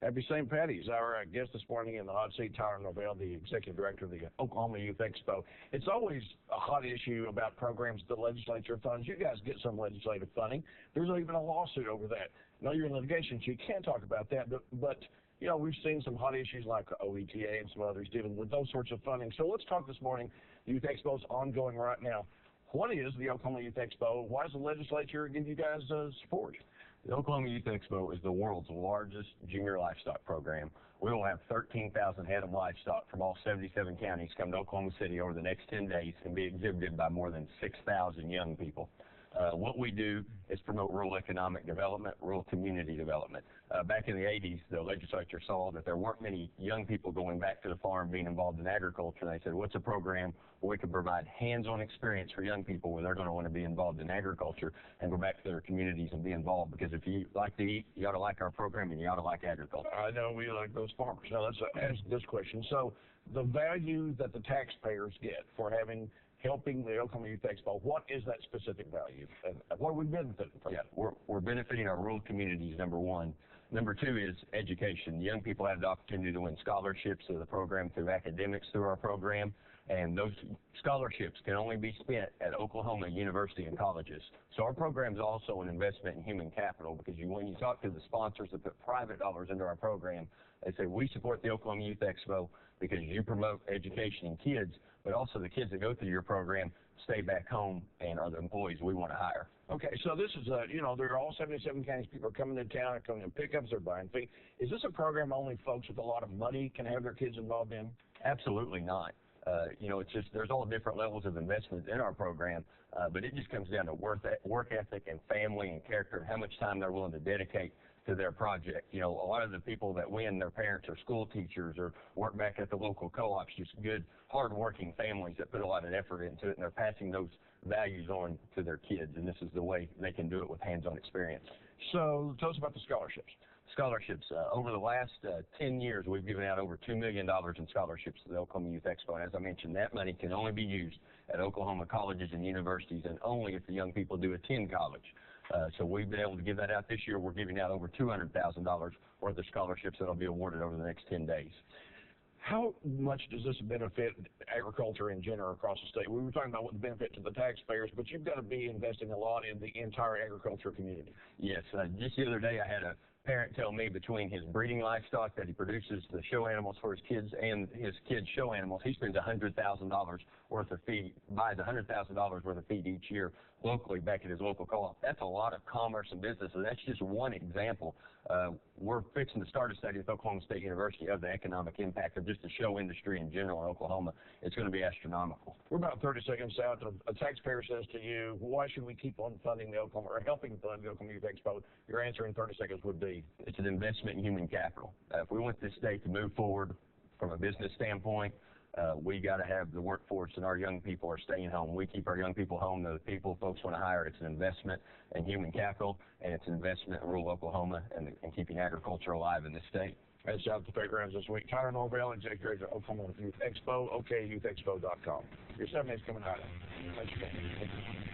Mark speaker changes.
Speaker 1: Happy St. Patty's. Our guest this morning in the hot seat, Tyler Norvell, the Executive Director of the Oklahoma Youth Expo. It's always a hot issue about programs the legislature funds. You guys get some legislative funding. There's even a lawsuit over that. I know you're in litigation, so you can't talk about that, but you know, we've seen some hot issues like OYE and some others dealing with those sorts of funding. So let's talk this morning. The Youth Expo is ongoing right now. What is the Oklahoma Youth Expo? Why does the legislature give you guys support?
Speaker 2: The Oklahoma Youth Expo is the world's largest junior livestock program. We will have 13,000 head of livestock from all 77 counties come to Oklahoma City over the next 10 days and be exhibited by more than 6,000 young people. What we do is promote rural economic development, rural community development. Back in the 80s, the legislature saw that there weren't many young people going back to the farm being involved in agriculture. They said, what's a program where we can provide hands-on experience for young people where they're going to want to be involved in agriculture and go back to their communities and be involved? Because if you like to eat, you ought to like our program and you ought to like agriculture.
Speaker 1: I know we like those farmers. Now let's ask this question. So the value that the taxpayers get for helping the Oklahoma Youth Expo, what is that specific value? And what are we benefiting from?
Speaker 2: Yeah, we're benefiting our rural communities, number one. Number two is education. Young people have the opportunity to win scholarships through the program, through academics through our program, and those scholarships can only be spent at Oklahoma University and colleges. So our program is also an investment in human capital, because when you talk to the sponsors that put private dollars into our program, they say, we support the Oklahoma Youth Expo because you promote education in kids, but also the kids that go through your program stay back home and are the employees we want to hire.
Speaker 1: Okay, so this is there are all 77 counties. People are coming to town, are coming in pickups, they're buying feed. Is this a program only folks with a lot of money can have their kids involved in?
Speaker 2: Absolutely not. It's just there's all different levels of investments in our program, but it just comes down to work ethic and family and character and how much time they're willing to dedicate to their project. A lot of the people that win, their parents are school teachers or work back at the local co-ops, just good, hard-working families that put a lot of effort into it, and they're passing those values on to their kids, and this is the way they can do it with hands-on experience.
Speaker 1: So tell us about the scholarships.
Speaker 2: Scholarships. Over the last 10 years, we've given out over $2 million in scholarships to the Oklahoma Youth Expo. And as I mentioned, that money can only be used at Oklahoma colleges and universities, and only if the young people do attend college. So we've been able to give that out this year. We're giving out over $200,000 worth of scholarships that will be awarded over the next 10 days.
Speaker 1: How much does this benefit agriculture in general across the state? We were talking about what the benefit to the taxpayers, but you've got to be investing a lot in the entire agriculture community.
Speaker 2: Yes. Just the other day, I had a parent tell me between his breeding livestock that he produces the show animals for his kids and his kids' show animals, he spends $100,000 worth of feed, buys $100,000 worth of feed each year locally back at his local co-op. That's a lot of commerce and business, and that's just one example. We're fixing to start a study at Oklahoma State University of the economic impact of just the show industry in general in Oklahoma. It's going to be astronomical.
Speaker 1: We're about 30 seconds out. A taxpayer says to you, why should we keep on funding the Oklahoma, or helping fund the Oklahoma Youth Expo? Your answer in 30 seconds would be?
Speaker 2: It's an investment in human capital. If we want this state to move forward from a business standpoint, we got to have the workforce, and our young people are staying home. We keep our young people home. The people folks want to hire. It's an investment in human capital, and it's an investment in rural Oklahoma and keeping agriculture alive in this state.
Speaker 1: That's out at the fairgrounds this week. Tyler Norvell, Executive Director of Oklahoma Youth Expo, OKYouthExpo.com. Your 7 days coming out. Thanks for coming.